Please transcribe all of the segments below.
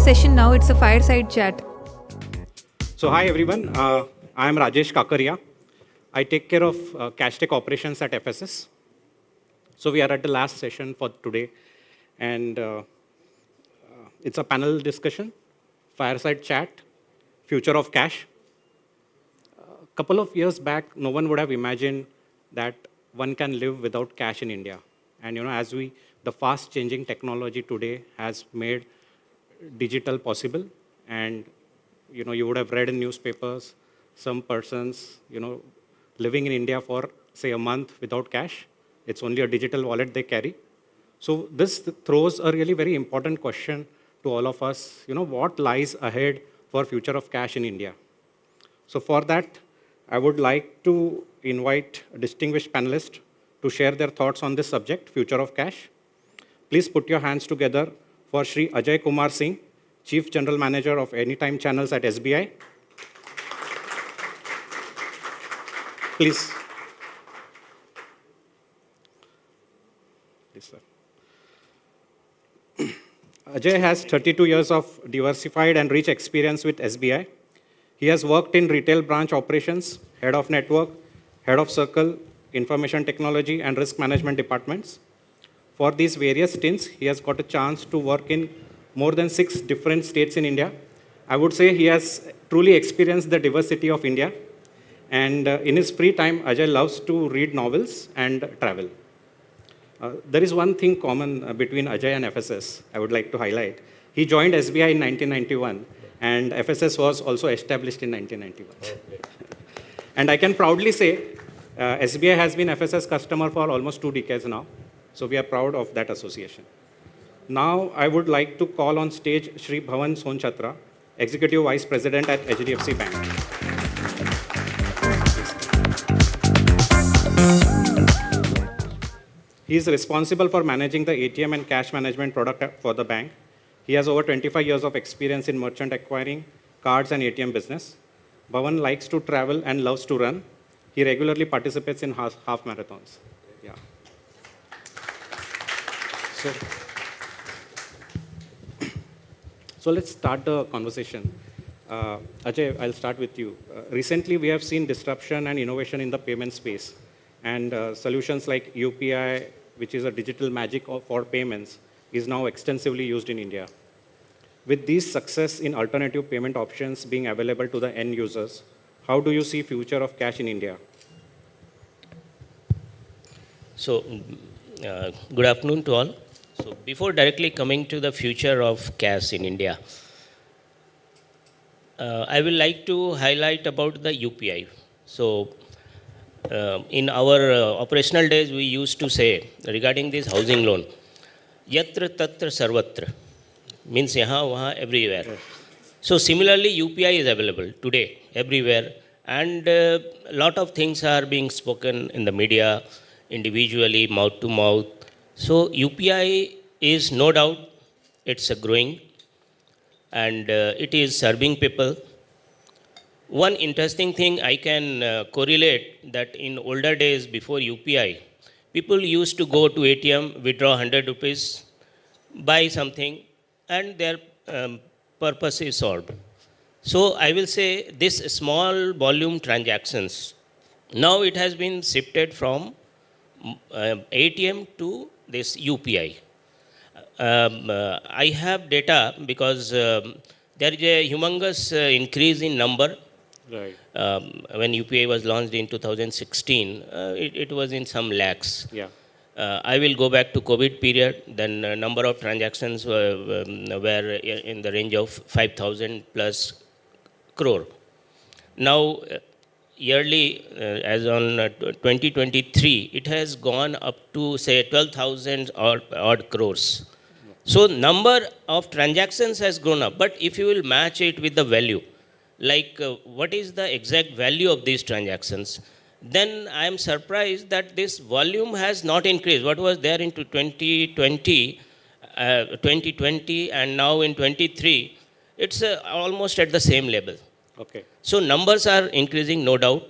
session now. It's a fireside chat. So hi everyone, I am Rajesh Kakaria. I take care of cash tech operations at FSS. So we are at the last session for today, and it's a panel discussion, fireside chat, future of cash. A couple of years back, no one would have imagined that one can live without cash in India. And the fast changing technology today has made digital possible, and you would have read in newspapers some persons living in India for say a month without cash. It's only a digital wallet they carry. So this throws a really very important question to all of us. What lies ahead for future of cash in India? So for that, I would like to invite a distinguished panelist to share their thoughts on this subject, future of cash. Please put your hands together for Shri Ajay Kumar Singh, Chief General Manager of Anytime Channels at SBI. Please. Please, sir. Ajay has 32 years of diversified and rich experience with SBI. He has worked in retail branch operations, head of network, head of circle, information technology, and risk management departments. For these various stints, he has got a chance to work in more than 6 different states in India. I would say he has truly experienced the diversity of India. And in his free time, Ajay loves to read novels and travel. There is one thing common between Ajay and FSS I would like to highlight. He joined SBI in 1991, and FSS was also established in 1991. Okay. And I can proudly say SBI has been FSS customer for almost 2 decades now. So we are proud of that association. Now I would like to call on stage Shri Bhavan Sonchhatra, Executive Vice President at HDFC Bank. He is responsible for managing the ATM and cash management product for the bank. He has over 25 years of experience in merchant acquiring, cards and ATM business. Bhavan likes to travel and loves to run. He regularly participates in half marathons. Yeah. So let's start the conversation. Ajay, I'll start with you. Recently, we have seen disruption and innovation in the payment space. And solutions like UPI, which is a digital magic for payments, is now extensively used in India. With these success in alternative payment options being available to the end users, how do you see future of cash in India? So, good afternoon to all. So, before directly coming to the future of cash in India, I will like to highlight about the UPI. So, in our operational days, we used to say regarding this housing loan, yatra tatra sarvatra, means yaha, waha, everywhere. Yes. So, similarly, UPI is available today, everywhere. And a lot of things are being spoken in the media, individually, mouth to mouth. So UPI is no doubt, it's a growing, and it is serving people. One interesting thing I can correlate that in older days before UPI, people used to go to ATM, withdraw 100 rupees, buy something, and their purpose is solved. So I will say this small volume transactions, now it has been shifted from ATM to this UPI. I have data because there is a humongous increase in number. Right. When UPI was launched in 2016, it was in some lakhs. Yeah. I will go back to COVID period, then number of transactions were in the range of 5,000 plus crore. Now, yearly, as on 2023, it has gone up to say 12,000 odd crores. So number of transactions has grown up, but if you will match it with the value, like what is the exact value of these transactions, then I am surprised that this volume has not increased. What was there into 2020 and now in 23, it's almost at the same level. Okay. So numbers are increasing, no doubt,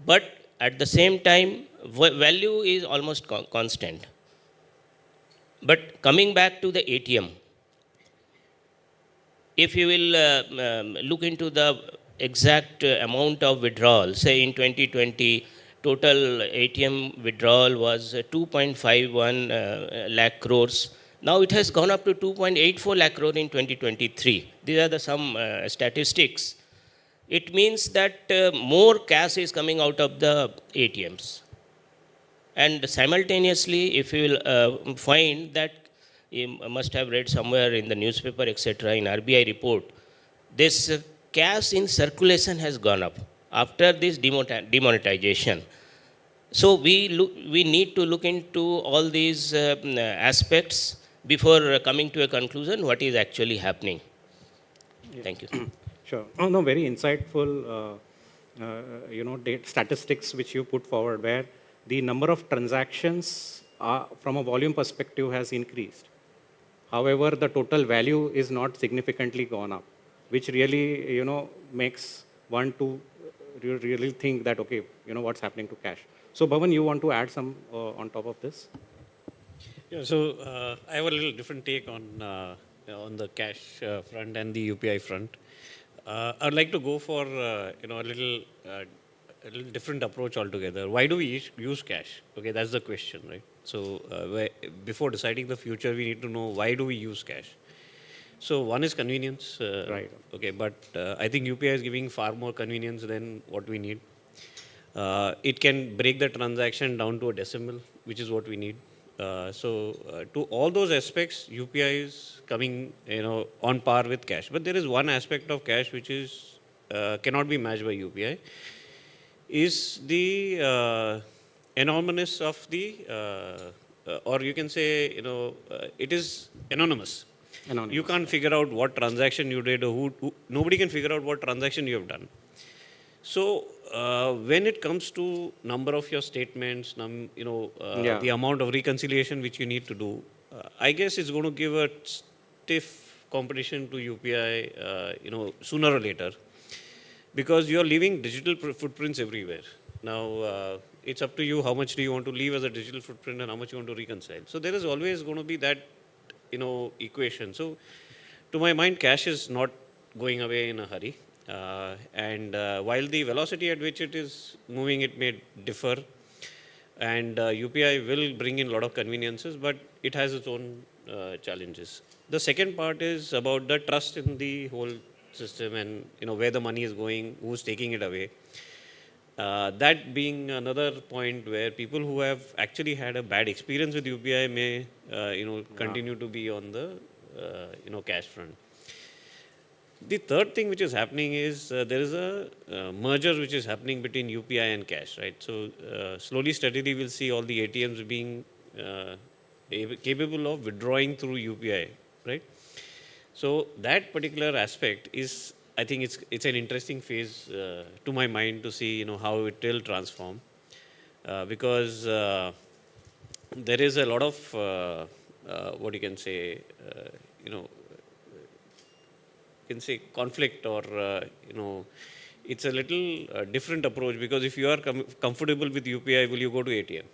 but at the same time, value is almost constant. But coming back to the ATM, if you will look into the exact amount of withdrawal, say in 2020, total ATM withdrawal was 2.51 lakh crores. Now it has gone up to 2.84 lakh crore in 2023. These are the some statistics. It means that more cash is coming out of the ATMs. And simultaneously, if you will find that, you must have read somewhere in the newspaper, etc., in RBI report, this cash in circulation has gone up after this demonetization. So we need to look into all these aspects before coming to a conclusion what is actually happening. Thank you. Sure. Oh, no, very insightful, statistics which you put forward, where the number of transactions from a volume perspective has increased. However, the total value is not significantly gone up, which really, makes one to really think that, okay, what's happening to cash. So, Bhavan, you want to add some on top of this? Yeah, so I have a little different take on the cash front and the UPI front. I'd like to go for a little different approach altogether. Why do we use cash? Okay, that's the question, right? So before deciding the future, we need to know why do we use cash. So one is convenience, Right. Okay, but I think UPI is giving far more convenience than what we need. It can break the transaction down to a decimal, which is what we need. To all those aspects, UPI is coming, on par with cash. But there is one aspect of cash which is cannot be matched by UPI, is the anonymous of the, or you can say, it is anonymous. Anonymous. You can't figure out what transaction you did, or nobody can figure out what transaction you have done. So when it comes to number of your statements, the amount of reconciliation which you need to do, I guess it's going to give a stiff competition to UPI, sooner or later, because you are leaving digital footprints everywhere. Now it's up to you how much do you want to leave as a digital footprint and how much you want to reconcile. So there is always going to be that equation. So to my mind, cash is not going away in a hurry. While the velocity at which it is moving, it may differ, and UPI will bring in a lot of conveniences, but it has its own challenges. The second part is about the trust in the whole system and where the money is going, who's taking it away. That being another point where people who have actually had a bad experience with UPI may continue to be on the cash front. The third thing which is happening is there is a merger which is happening between UPI and cash, right? So slowly, steadily, we'll see all the ATMs being capable of withdrawing through UPI, right? So that particular aspect is, I think it's an interesting phase to my mind to see how it will transform, because there is a lot of what you can say conflict, or it's a little different approach, because if you are comfortable with UPI, will you go to ATM?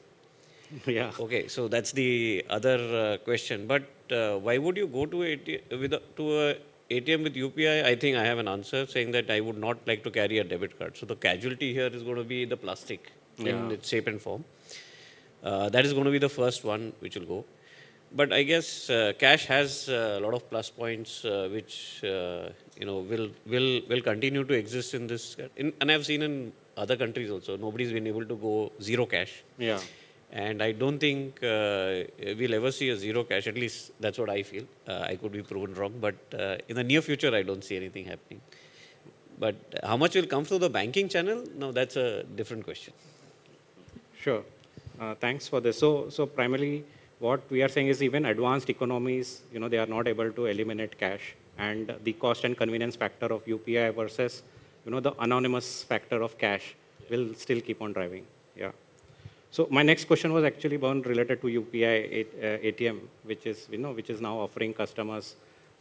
Yeah. Okay, so that's the other question. But why would you go to ATM with UPI? I think I have an answer, saying that I would not like to carry a debit card. So the casualty here is going to be the plastic in its shape and form. That is going to be the first one which will go. But I guess cash has a lot of plus points which will continue to exist in this. And I've seen in other countries also, nobody's been able to go zero cash. Yeah. And I don't think we'll ever see a zero cash. At least that's what I feel. I could be proven wrong, but in the near future, I don't see anything happening. But how much will come through the banking channel? No, that's a different question. Sure. Thanks for this. So primarily, what we are saying is even advanced economies, they are not able to eliminate cash, and the cost and convenience factor of UPI versus, the anonymous factor of cash will still keep on driving. Yeah. So my next question was actually related to UPI ATM, which is now offering customers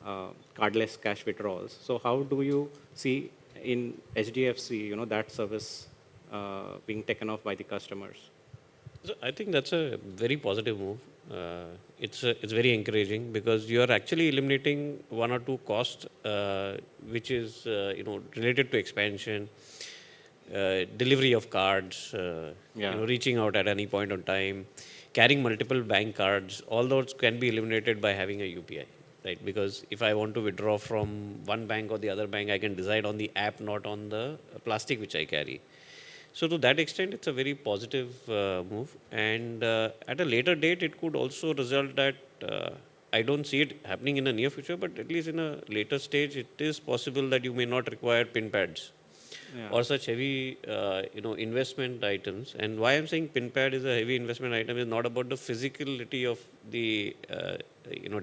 cardless cash withdrawals. So how do you see in HDFC, that service being taken off by the customers? So I think that's a very positive move. It's very encouraging because you are actually eliminating one or two costs, which is related to expansion, delivery of cards, reaching out at any point of time, carrying multiple bank cards. All those can be eliminated by having a UPI, right? Because if I want to withdraw from one bank or the other bank, I can decide on the app, not on the plastic which I carry. So to that extent, it's a very positive move, and at a later date, it could also result that I don't see it happening in the near future, but at least in a later stage, it is possible that you may not require pin pads or such heavy, investment items. And why I'm saying pin pad is a heavy investment item is not about the physicality of the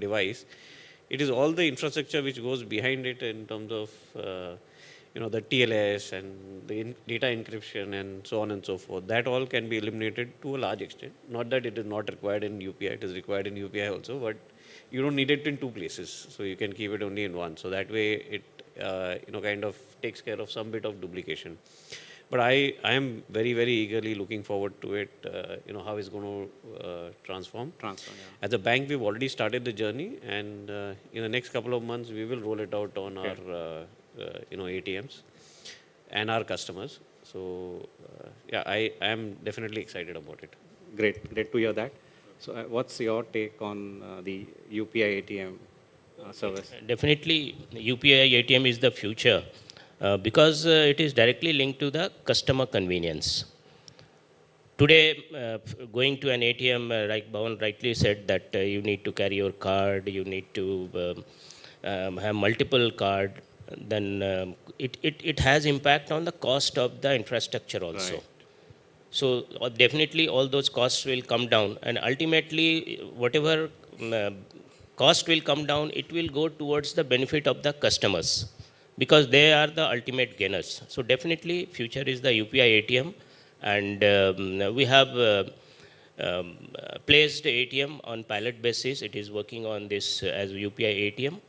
device. It is all the infrastructure which goes behind it in terms of the TLS and the data encryption and so on and so forth. That all can be eliminated to a large extent. Not that it is not required in UPI, it is required in UPI also, but you don't need it in two places. So you can keep it only in one. So that way it kind of takes care of some bit of duplication. But I am very, very eagerly looking forward to it, how it's going to transform. As a bank, we've already started the journey, and in the next couple of months, we will roll it out on our ATMs and our customers. So, I am definitely excited about it. Great to hear that. So, what's your take on the UPI ATM service? Definitely, UPI ATM is the future because it is directly linked to the customer convenience. Today, going to an ATM, like Bhavan rightly said, that you need to carry your card, you need to have multiple card, then it has impact on the cost of the infrastructure also. Right. So definitely all those costs will come down, and ultimately whatever cost will come down, it will go towards the benefit of the customers because they are the ultimate gainers. So definitely future is the UPI ATM, and we have placed ATM on pilot basis. It is working on this as UPI ATM.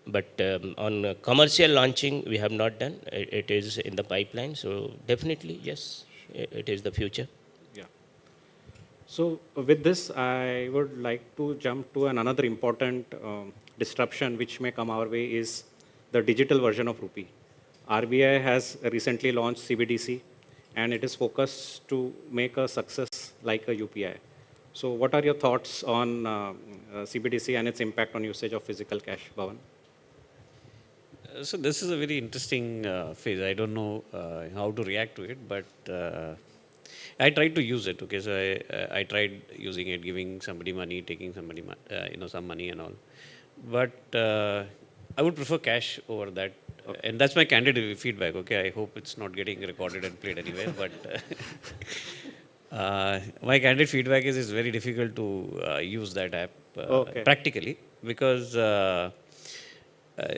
But on commercial launching, we have not done. It is in the pipeline. So definitely, yes, it is the future. Yeah. So with this, I would like to jump to another important disruption which may come our way is the digital version of rupee. RBI has recently launched CBDC, and it is focused to make a success like a UPI. So what are your thoughts on CBDC and its impact on usage of physical cash, Bhavan? So this is a very interesting phase. I don't know how to react to it, but I tried to use it. Okay, so I tried using it, giving somebody money, taking somebody some money and all. But I would prefer cash over that, and that's my candid feedback. Okay, I hope it's not getting recorded and played anywhere. But my candid feedback is it's very difficult to use that app practically because.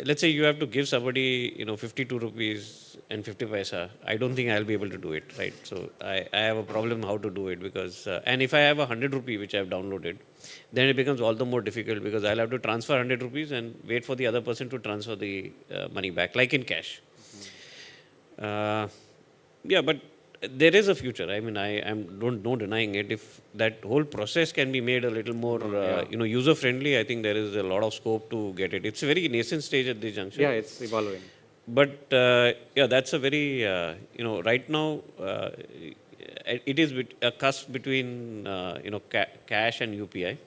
Let's say you have to give somebody 52 rupees and 50 paisa. I don't think I'll be able to do it, right? So I have a problem how to do it because and if I have 100 rupee which I've downloaded, then it becomes all the more difficult because I'll have to transfer 100 rupees and wait for the other person to transfer the money back, like in cash. But there is a future. I mean, I am no denying it. If that whole process can be made a little more, user friendly, I think there is a lot of scope to get it. It's a very nascent stage at this juncture. Yeah, it's evolving. But that's a very right now it is a cusp between cash and UPI.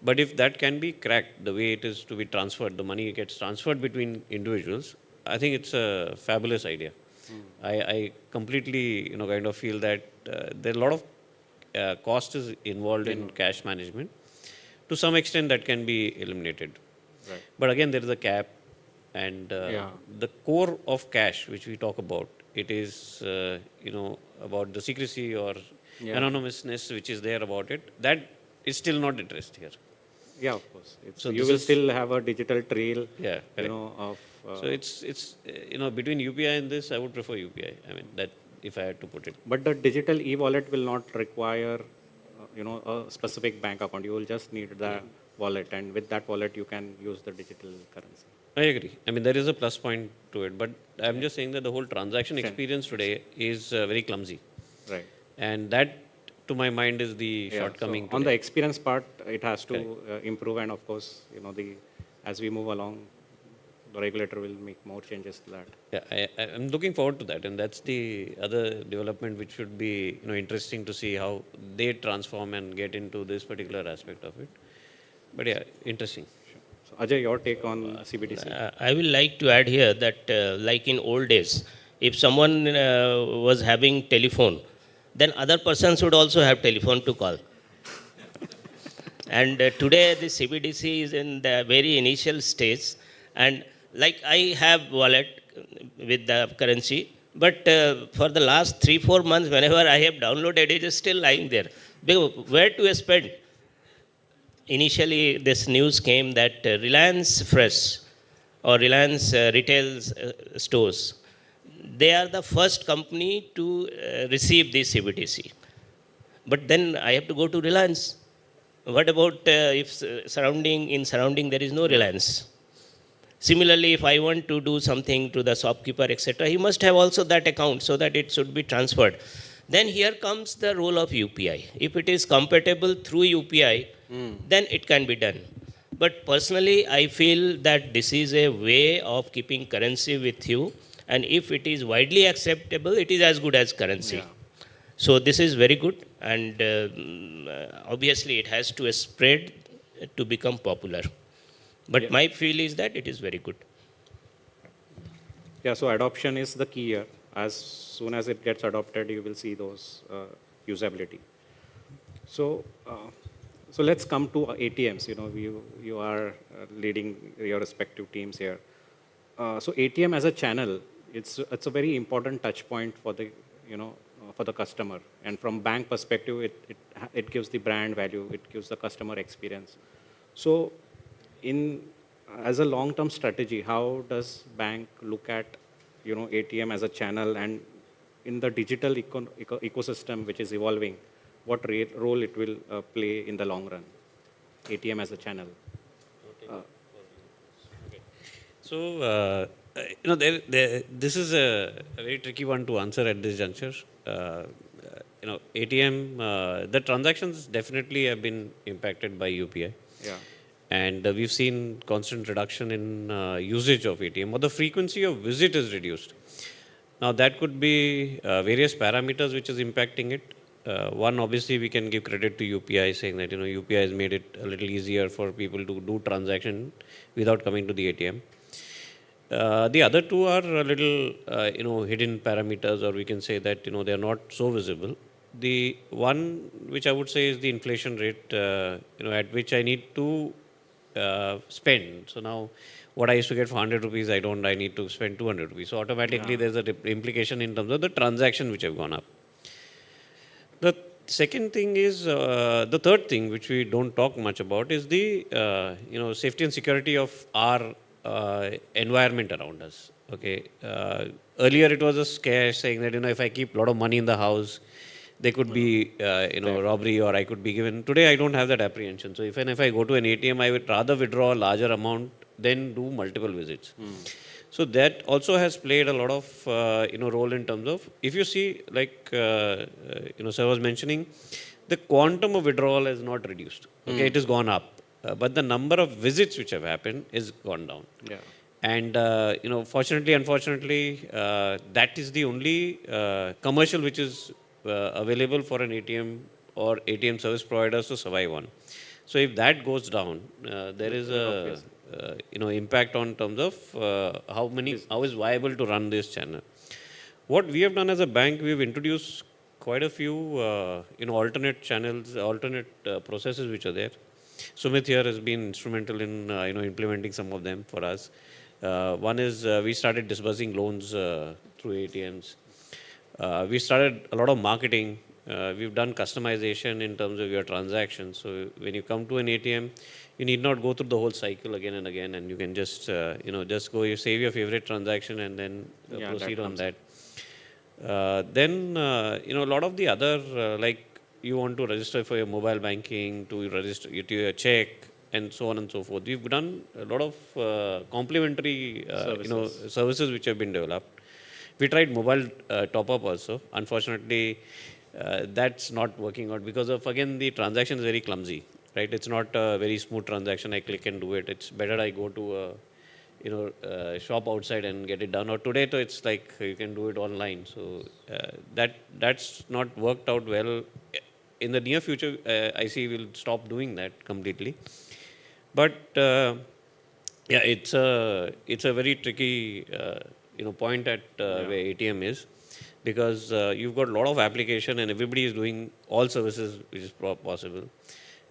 But if that can be cracked, the way it is to be transferred, the money gets transferred between individuals. I think it's a fabulous idea. I completely, kind of feel that there are a lot of cost is involved in cash management. To some extent, that can be eliminated. Right. But again, there is a cap, and the core of cash, which we talk about, it is, about the secrecy or anonymousness, which is there about it. That is still not addressed here. Yeah, of course. So you will still have a digital trail. Yeah, of. So it's between UPI and this, I would prefer UPI. I mean that if I had to put it. But the digital e-wallet will not require, a specific bank account. You will just need the wallet, and with that wallet, you can use the digital currency. I agree. I mean there is a plus point to it, but I'm just saying that the whole transaction experience today is very clumsy. Right. And that to my mind, is the Yeah, shortcoming. so on the Today. experience part, it has to improve, and of course, as we move along, the regulator will make more changes to that. Yeah, I'm looking forward to that, and that's the other development which should be interesting to see how they transform and get into this particular aspect of it. But yeah, interesting. So Ajay, your take on CBDC? I will like to add here that, like in old days, if someone was having telephone, then other persons would also have telephone to call. And today, the CBDC is in the very initial stage. And like I have wallet with the currency, but for the last 3-4 months, whenever I have downloaded, it is still lying there. Where to spend? Initially, this news came that Reliance Fresh or Reliance retail stores, they are the first company to receive the CBDC. But then I have to go to Reliance. What about if surrounding there is no Reliance? Similarly, if I want to do something to the shopkeeper, etc., he must have also that account so that it should be transferred. Then here comes the role of UPI. If it is compatible through UPI, then it can be done. But personally, I feel that this is a way of keeping currency with you, and if it is widely acceptable, it is as good as currency. Yeah. So this is very good, and obviously it has to spread to become popular. But my feel is that it is very good. Yeah, so adoption is the key here. As soon as it gets adopted, you will see those usability. So, so let's come to ATMs. You are leading your respective teams here. So ATM as a channel, it's a very important touch point for the for the customer. And from bank perspective, it gives the brand value, it gives the customer experience. So, as a long-term strategy, how does bank look at ATM as a channel, and in the digital ecosystem which is evolving, what role it will play in the long run? ATM as a channel. So, this is a very tricky one to answer at this juncture. ATM, the transactions definitely have been impacted by UPI. Yeah. And we've seen constant reduction in usage of ATM, or the frequency of visit is reduced. Now, that could be various parameters which is impacting it. One, obviously, we can give credit to UPI, saying that UPI has made it a little easier for people to do transaction without coming to the ATM. The other two are a little, hidden parameters, or we can say that they are not so visible. The one which I would say is the inflation rate, at which I need to spend. So now, what I used to get for 100 rupees, I need to spend 200 rupees. So automatically, there's an implication in terms of the transaction which have gone up. The second thing is, the third thing which we don't talk much about is the, safety and security of our environment around us. Okay. Earlier, it was a scare saying that, if I keep a lot of money in the house, there could be, robbery, or I could be given. Today, I don't have that apprehension. So even if I go to an ATM, I would rather withdraw a larger amount than do multiple visits. So that also has played a lot of, role in terms of, if you see, like, sir was mentioning, the quantum of withdrawal has not reduced. Okay, it has gone up. But the number of visits which have happened is gone down. Yeah. And, fortunately, unfortunately, that is the only commercial which is available for an ATM or ATM service providers to survive on. So if that goes down, there is a impact on terms of how is viable to run this channel. What we have done as a bank, we have introduced quite a few alternate channels, alternate processes which are there. Sumit here has been instrumental in implementing some of them for us. One is we started disbursing loans through ATMs. We started a lot of marketing. We've done customization in terms of your transactions. So when you come to an ATM, you need not go through the whole cycle again and again, and you can just just go, you save your favorite transaction and then proceed on that. Then a lot of the other like you want to register for your mobile banking, to register to your check, and so on and so forth. We've done a lot of complementary services which have been developed. We tried mobile top-up also. Unfortunately, that's not working out because of, again, the transaction is very clumsy, right? It's not a very smooth transaction. I click and do it. It's better I go to a shop outside and get it done. Or today, it's like you can do it online. So that's not worked out well. In the near future, I see we'll stop doing that completely. But yeah, it's a very tricky point at where ATM is, because you've got a lot of application and everybody is doing all services which is possible.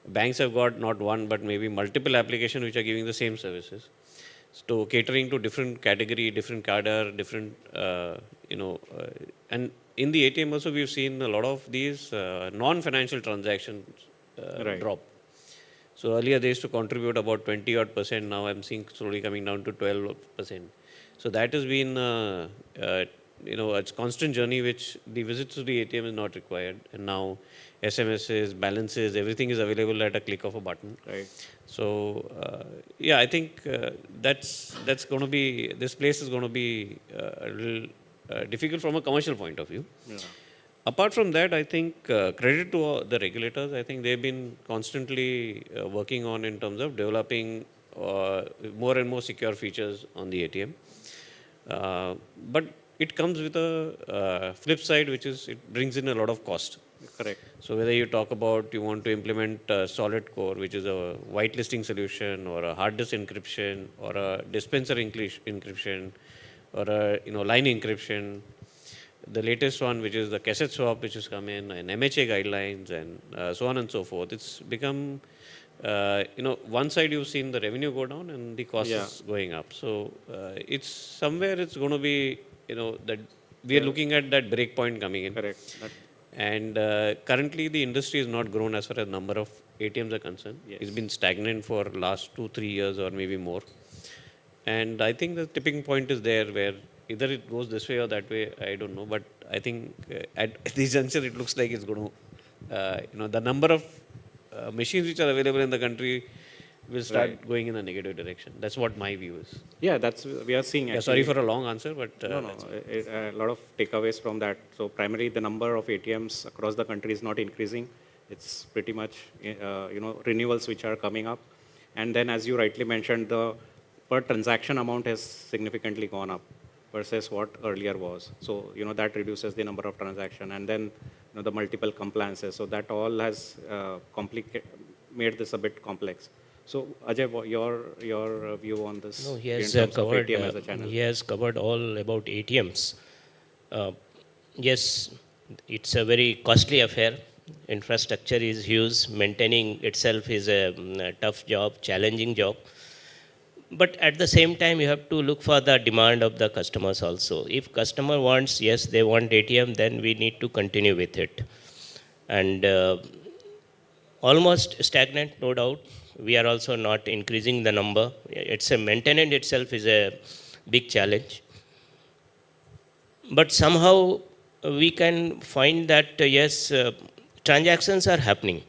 Banks have got not one but maybe multiple applications which are giving the same services. So catering to different category, different cadre, different and in the ATM also we've seen a lot of these non-financial transactions drop. So earlier they used to contribute about 20 odd percent. Now I'm seeing slowly coming down to 12%. So that has been it's constant journey which the visits to the ATM is not required, and now SMSs, balances, everything is available at a click of a button. Right. So yeah, I think that's going to be, this place is going to be a little difficult from a commercial point of view. Yeah. Apart from that, I think credit to the regulators. I think they've been constantly working on in terms of developing more and more secure features on the ATM. But it comes with a flip side, which is it brings in a lot of cost. Correct. So whether you talk about you want to implement solid core, which is a whitelisting solution, or a hard disk encryption, or a dispenser encryption, or a line encryption, the latest one, which is the cassette swap, which has come in, and MHA guidelines, and so on and so forth. It's become, one side you've seen the revenue go down and the cost is going up. So it's somewhere it's going to be, that we are looking at that break point coming in. Correct. And currently the industry has not grown as far as number of ATMs are concerned. Yes. It's been stagnant for last 2-3 years or maybe more. And I think the tipping point is there where either it goes this way or that way, I don't know. But I think at this juncture, it looks like it's going to, the number of machines which are available in the country will start going in a negative direction. That's what my view is. Yeah, we are seeing. Yeah, sorry for a long answer, but a lot of takeaways from that. So primarily, the number of ATMs across the country is not increasing. It's pretty much renewals which are coming up, and then as you rightly mentioned, the per transaction amount has significantly gone up versus what earlier was. So that reduces the number of transaction, and then the multiple compliances. So that all has made this a bit complex. So Ajay, your view on this? No, he has in terms of covered. ATM as a channel? He has covered all about ATMs. Yes, it's a very costly affair. Infrastructure is huge. Maintaining itself is a tough job, challenging job. But at the same time, you have to look for the demand of the customers also. If customer wants, yes, they want ATM, then we need to continue with it. And almost stagnant, no doubt. We are also not increasing the number. It's a maintenance itself is a big challenge. But somehow we can find that, yes, transactions are happening.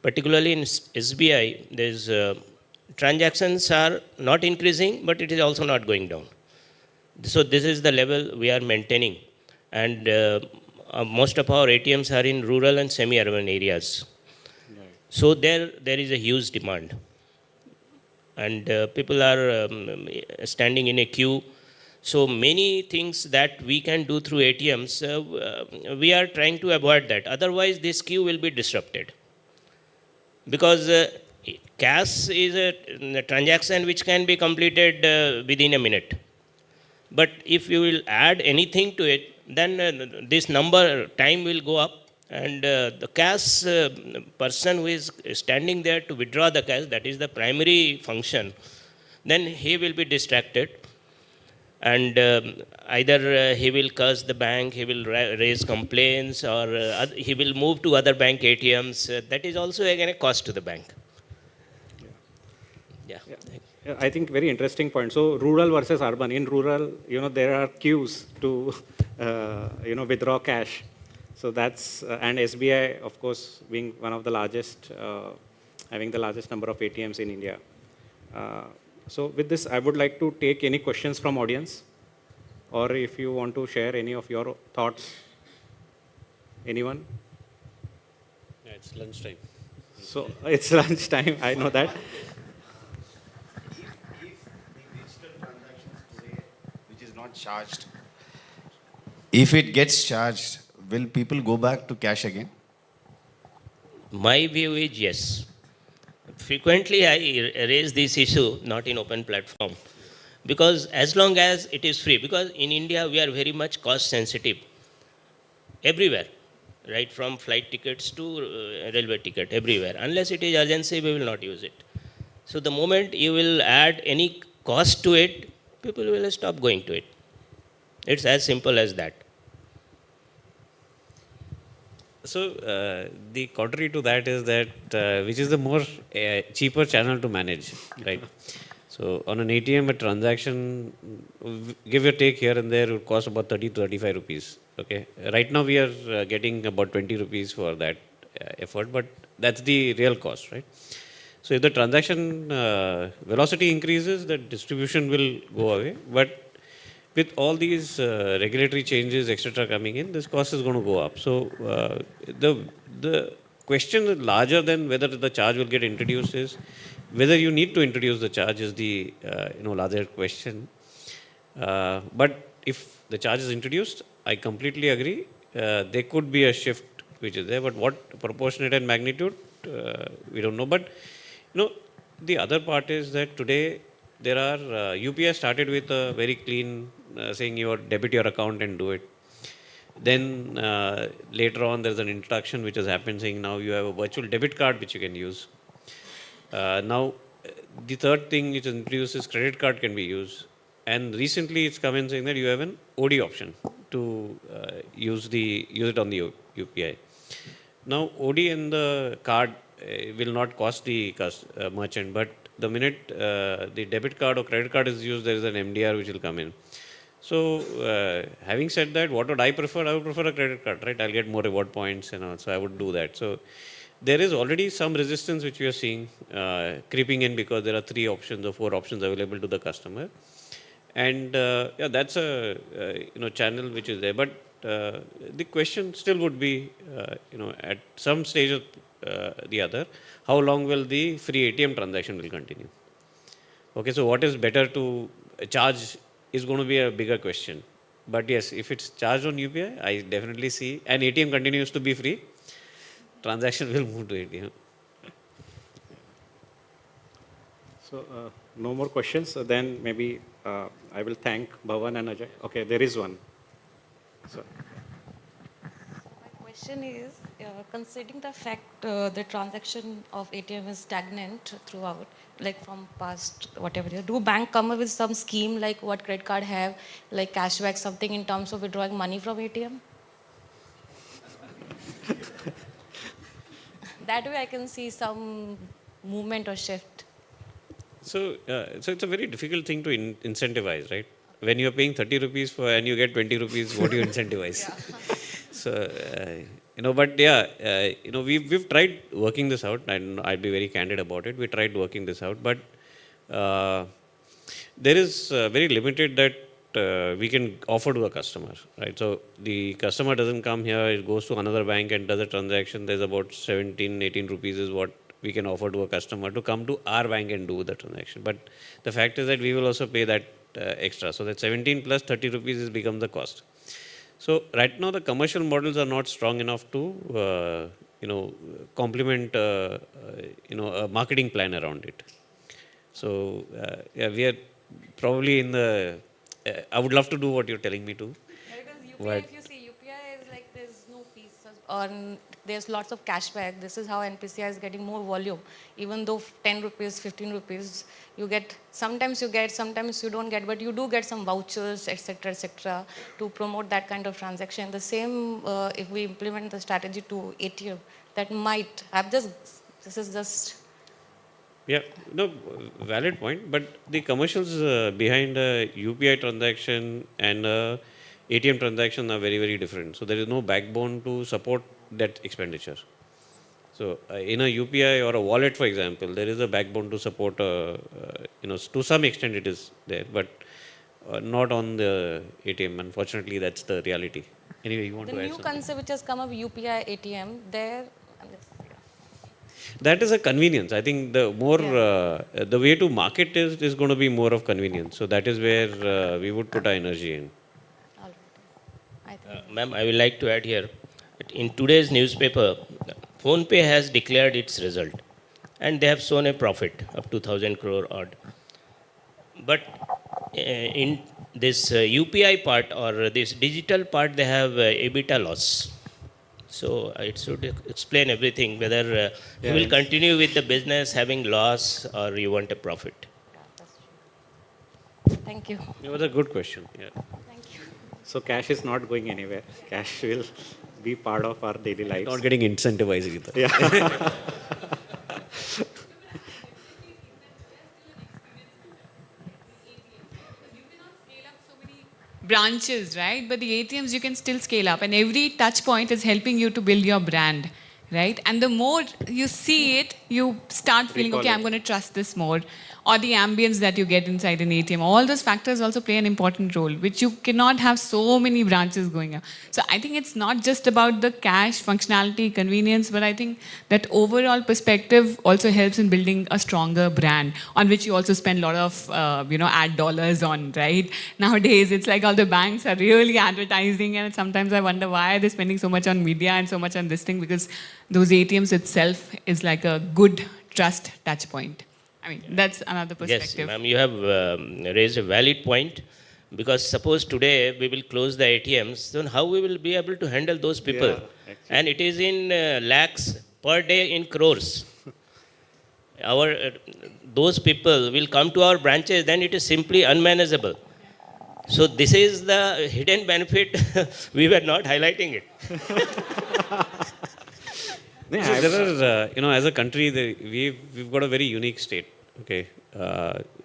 Particularly in SBI, there's transactions are not increasing, but it is also not going down. So this is the level we are maintaining. And most of our ATMs are in rural and semi-urban areas. So there is a huge demand, and people are standing in a queue. So many things that we can do through ATMs, we are trying to avoid that. Otherwise, this queue will be disrupted. Because cash is a transaction which can be completed within a minute. But if you will add anything to it, then this time will go up. And the cash person who is standing there to withdraw the cash, that is the primary function, then he will be distracted. And either he will curse the bank, he will raise complaints, or he will move to other bank ATMs. That is also again a cost to the bank. Yeah. I think very interesting point. So rural versus urban. In rural, there are queues to, withdraw cash. So that's, and SBI, of course, being one of the largest, having the largest number of ATMs in India. So with this, I would like to take any questions from audience, or if you want to share any of your thoughts. Anyone? It's lunchtime. So it's lunchtime, I know that. Which is not charged. If it gets charged, will people go back to cash again? My view is yes. Frequently, I raise this issue not in open platform because as long as it is free, because in India we are very much cost sensitive everywhere, right from flight tickets to railway ticket, everywhere. Unless it is urgency, we will not use it. So the moment you will add any cost to it, people will stop going to it. It's as simple as that. So the contrary to that is that which is the more cheaper channel to manage, right? So on an ATM, a transaction, give or take here and there, would cost about 30 to 35 rupees. Okay, right now we are getting about 20 rupees for that effort, but that's the real cost, right? So if the transaction velocity increases, the distribution will go away. But with all these regulatory changes, etc., coming in, this cost is going to go up. So the question larger than whether the charge will get introduced is whether you need to introduce the charge is the larger question. But if the charge is introduced, I completely agree. There could be a shift which is there, but what proportionate and magnitude, we don't know. But the other part is that today there are UPI started with a very clean saying you debit your account and do it. Then later on there's an introduction which has happened saying now you have a virtual debit card which you can use. Now the third thing which is introduced is credit card can be used. And recently it's come in saying that you have an OD option to use it on the UPI. Now OD and the card will not cost the merchant, but the minute the debit card or credit card is used, there is an MDR which will come in. So having said that, what would I prefer? I would prefer a credit card, right? I'll get more reward points and all, so I would do that. So there is already some resistance which we are seeing creeping in because there are 3 options or 4 options available to the customer. And that's a channel which is there. But the question still would be, at some stage of the other, how long will the free ATM transaction will continue? Okay, so what is better to charge is going to be a bigger question. But yes, if it's charged on UPI, I definitely see, and ATM continues to be free, transaction will move to ATM. So no more questions. Then maybe I will thank Bhavan and Ajay. Okay, there is one. So. My question is, considering the fact the transaction of ATM is stagnant throughout, like from past whatever year, do bank come up with some scheme like what credit card have, like cashback, something in terms of withdrawing money from ATM? That way I can see some movement or shift. So it's a very difficult thing to incentivize, right? When you're paying 30 rupees for and you get 20 rupees, what do you incentivize? So, but yeah, we've tried working this out, and I'd be very candid about it. We tried working this out, but there is very limited that we can offer to a customer, right? So the customer doesn't come here, it goes to another bank and does a transaction. There's about 17, 18 rupees is what we can offer to a customer to come to our bank and do the transaction. But the fact is that we will also pay that extra. So that 17 plus 30 rupees has become the cost. So right now the commercial models are not strong enough to, complement, a marketing plan around it. So we are probably in the, I would love to do what you're telling me to. Because UPI, if you see, UPI is like there's no fees on, there's lots of cashback. This is how NPCI is getting more volume. Even though 10 rupees, 15 rupees, sometimes you get, sometimes you don't get, but you do get some vouchers, etc., to promote that kind of transaction. The same, if we implement the strategy to ATM, that might, this is just... Yeah, valid point. But the commercials behind a UPI transaction and a ATM transaction are very, very different. So there is no backbone to support that expenditure. So in a UPI or a wallet, for example, there is a backbone to support, to some extent it is there, but not on the ATM. Unfortunately, that's the reality. Anyway, you want The to add new something? concept which has come up, UPI ATM, there, That is a convenience. I think the more the way to market is going to be more of convenience. So that is where we would put our energy in. All right. I think. Ma'am, I would like to add here, that in today's newspaper, PhonePe has declared its result and they have shown a profit of 2000 crore odd. But in this UPI part or this digital part, they have EBITDA loss. So it should explain everything, whether you will Yes. continue with the business having loss or you want a profit. Yeah, that's true. Thank you. It was a good question. Yeah. Thank you. So cash is not going anywhere. Cash will be part of our daily lives. Not getting incentivized either. Yeah. Branches, right? But the ATMs you can still scale up, and every touch point is helping you to build your brand, right? And the more you see it, you start feeling, Recall okay, it. I'm going to trust this more. Or the ambience that you get inside an ATM. All those factors also play an important role, which you cannot have so many branches going up. So I think it's not just about the cash functionality, convenience, but I think that overall perspective also helps in building a stronger brand on which you also spend a lot of, ad dollars on, right? Nowadays, it's like all the banks are really advertising, and sometimes I wonder why they're spending so much on media and so much on this thing, because those ATMs itself is like a good trust touch point. I mean, that's another Yes, perspective. ma'am, you have raised a valid point, because suppose today we will close the ATMs, then how we will be able to handle those people? Yeah, actually. And it is in lakhs per day, in crores. Those people will come to our branches, then it is simply unmanageable. So this is the hidden benefit. We were not highlighting it. Yeah, So I've- there are, as a country, we've got a very unique state. Okay,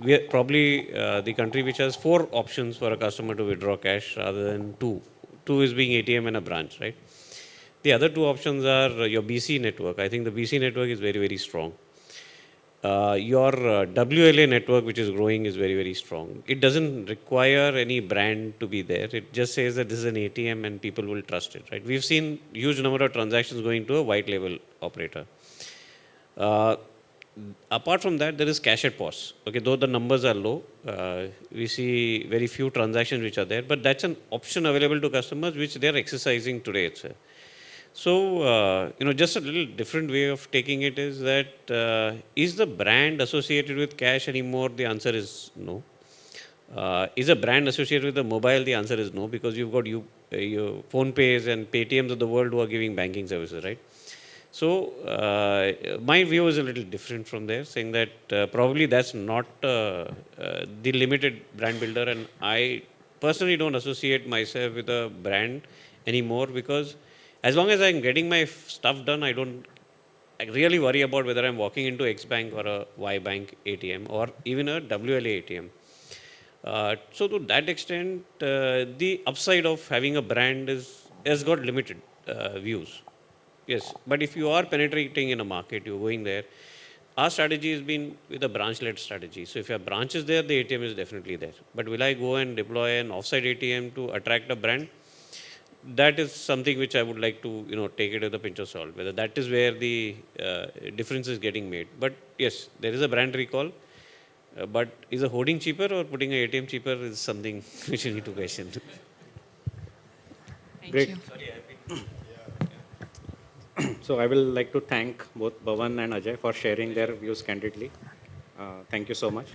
we are probably the country which has 4 options for a customer to withdraw cash rather than 2. 2 is being ATM and a branch, right? The other 2 options are your BC network. I think the BC network is very, very strong. Your WLA network, which is growing, is very, very strong. It doesn't require any brand to be there. It just says that this is an ATM and people will trust it, right? We've seen huge number of transactions going to a white label operator. Apart from that, there is cash at POS. Okay, though the numbers are low, we see very few transactions which are there, but that's an option available to customers which they are exercising today itself. So, just a little different way of taking it is that is the brand associated with cash anymore? The answer is no. Is a brand associated with the mobile? The answer is no, because you've got your PhonePays and Paytms of the world who are giving banking services, right? So, my view is a little different from there, saying that probably that's not the limited brand builder, and I personally don't associate myself with a brand anymore, because as long as I'm getting my stuff done, I really worry about whether I'm walking into X Bank or a Y Bank ATM or even a WLA ATM. So to that extent, the upside of having a brand has got limited views. Yes, but if you are penetrating in a market, you're going there. Our strategy has been with a branch-led strategy. So if your branch is there, the ATM is definitely there. But will I go and deploy an offsite ATM to attract a brand? That is something which I would like to, take it with a pinch of salt, whether that is where the difference is getting made. But yes, there is a brand recall. But is a hoarding cheaper or putting an ATM cheaper is something which you need to question. Thank Great. you. So I will like to thank both Bhavan and Ajay for sharing their views candidly. Thank you so much.